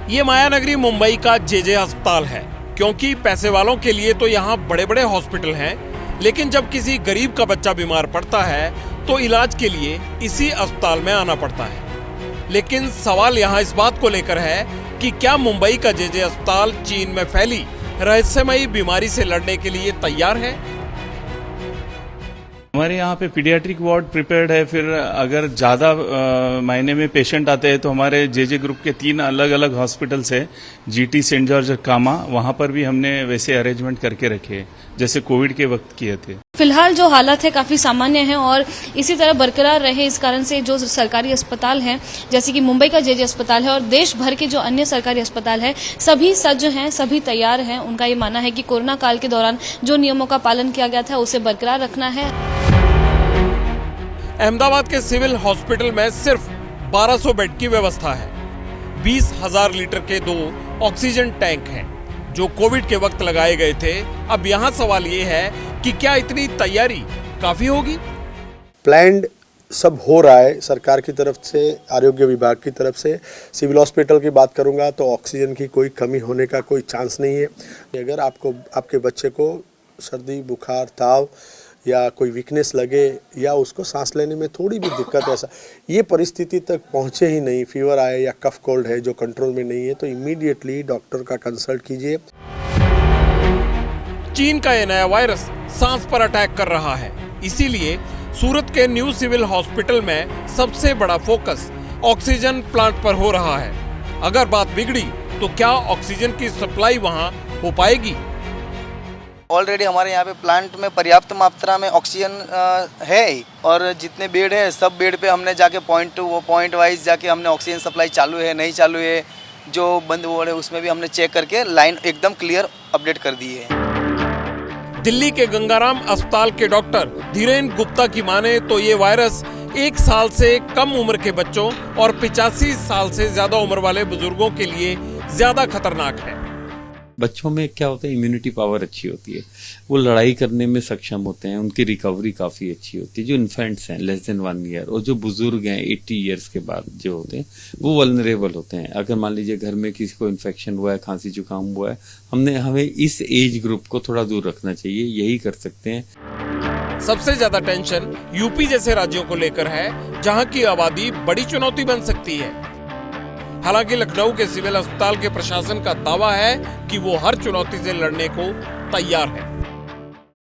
ये मायानगरी मुंबई का जेजे अस्पताल है, क्योंकि पैसे वालों के लिए तो यहाँ बड़े बड़े हॉस्पिटल हैं, लेकिन जब किसी गरीब का बच्चा बीमार पड़ता है तो इलाज के लिए इसी अस्पताल में आना पड़ता है। लेकिन सवाल यहाँ इस बात को लेकर है कि क्या मुंबई का जेजे अस्पताल चीन में फैली रहस्यमयी बीमारी से लड़ने के लिए तैयार है? हमारे यहाँ पे पीडियाट्रिक वार्ड प्रिपेयर्ड है। फिर अगर ज्यादा मायने में पेशेंट आते हैं तो हमारे जेजे ग्रुप के 3 अलग अलग हॉस्पिटल्स है, जीटी, सेंट जॉर्ज और कामा, वहां पर भी हमने वैसे अरेंजमेंट करके रखे हैं जैसे कोविड के वक्त किए थे। फिलहाल जो हालत है काफी सामान्य है और इसी तरह बरकरार रहे, इस कारण से जो सरकारी अस्पताल हैं जैसे कि मुंबई का जेजे अस्पताल है और देश भर के जो अन्य सरकारी अस्पताल है सभी सज्ज हैं, सभी तैयार हैं। उनका ये मानना है कि कोरोना काल के दौरान जो नियमों का पालन किया गया था उसे बरकरार रखना है। अहमदाबाद के सिविल हॉस्पिटल में सिर्फ 1200 बेड की व्यवस्था है। 20,000 लीटर के 2 ऑक्सीजन टैंक हैं जो कोविड के वक्त लगाए गए थे। अब यहाँ सवाल ये है कि क्या इतनी तैयारी काफी होगी? प्लान्ड सब हो रहा है सरकार की तरफ से, आरोग्य विभाग की तरफ से। सिविल हॉस्पिटल की बात करूंगा तो ऑक्सीजन की कोई कमी होने का कोई चांस नहीं है। अगर आपके बच्चे को सर्दी, बुखार, ताव या कोई वीकनेस लगे या उसको सांस लेने में थोड़ी भी दिक्कत, ऐसा ये परिस्थिति तक पहुँचे ही नहीं, फीवर आए या कफ कोल्ड है जो कंट्रोल में नहीं है, तो इमीडिएटली डॉक्टर का कंसल्ट कीजिए। चीन का ये नया वायरस सांस पर अटैक कर रहा है, इसीलिए सूरत के न्यू सिविल हॉस्पिटल में सबसे बड़ा फोकस ऑक्सीजन प्लांट पर हो रहा है। अगर बात बिगड़ी तो क्या ऑक्सीजन की सप्लाई वहां हो पाएगी? ऑलरेडी हमारे यहाँ पे प्लांट में पर्याप्त मात्रा में ऑक्सीजन है और जितने बेड है सब बेड पे हमने जाके पॉइंट वाइज जाके हमने ऑक्सीजन सप्लाई चालू है नहीं चालू है, जो बंद वार्ड है उसमें भी हमने चेक करके लाइन एकदम क्लियर अपडेट कर दी है। दिल्ली के गंगाराम अस्पताल के डॉक्टर धीरेन्द्र गुप्ता की माने तो ये वायरस 1 साल से कम उम्र के बच्चों और 85 साल से ज्यादा उम्र वाले बुजुर्गों के लिए ज्यादा खतरनाक है। बच्चों में क्या होता है, इम्यूनिटी पावर अच्छी होती है, वो लड़ाई करने में सक्षम होते हैं, उनकी रिकवरी काफ़ी अच्छी होती है। जो इन्फेंट्स हैं लेस देन 1 ईयर और जो बुजुर्ग हैं 80 ईयर्स के बाद जो होते हैं वो वल्नरेबल होते हैं। अगर मान लीजिए घर में किसी को इन्फेक्शन हुआ है, खांसी जुकाम हुआ है, हमें इस एज ग्रुप को थोड़ा दूर रखना चाहिए, यही कर सकते हैं। सबसे ज्यादा टेंशन यूपी जैसे राज्यों को लेकर है, जहां की आबादी बड़ी चुनौती बन सकती है। हालांकि लखनऊ के सिविल अस्पताल के प्रशासन का दावा है कि वो हर चुनौती से लड़ने को तैयार है।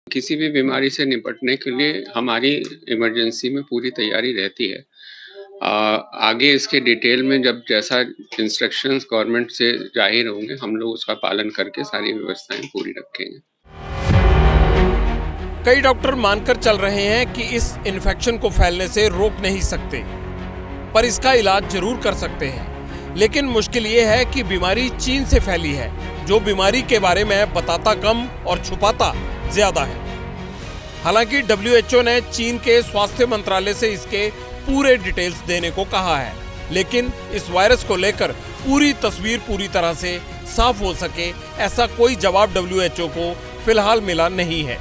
किसी भी बीमारी से निपटने के लिए हमारी इमरजेंसी में पूरी तैयारी रहती है। आगे इसके डिटेल में जब जैसा इंस्ट्रक्शंस गवर्नमेंट से जाहिर होंगे हम लोग उसका पालन करके सारी व्यवस्थाएं पूरी रखेंगे। कई डॉक्टर मानकर चल रहे हैं कि इस इन्फेक्शन को फैलने से रोक नहीं सकते, पर इसका इलाज जरूर कर सकते हैं। लेकिन मुश्किल ये है कि बीमारी चीन से फैली है, जो बीमारी के बारे में बताता कम और छुपाता ज्यादा है। हालांकि WHO ने चीन के स्वास्थ्य मंत्रालय से इसके पूरे डिटेल्स देने को कहा है, लेकिन इस वायरस को लेकर पूरी तस्वीर पूरी तरह से साफ हो सके ऐसा कोई जवाब WHO को फिलहाल मिला नहीं है।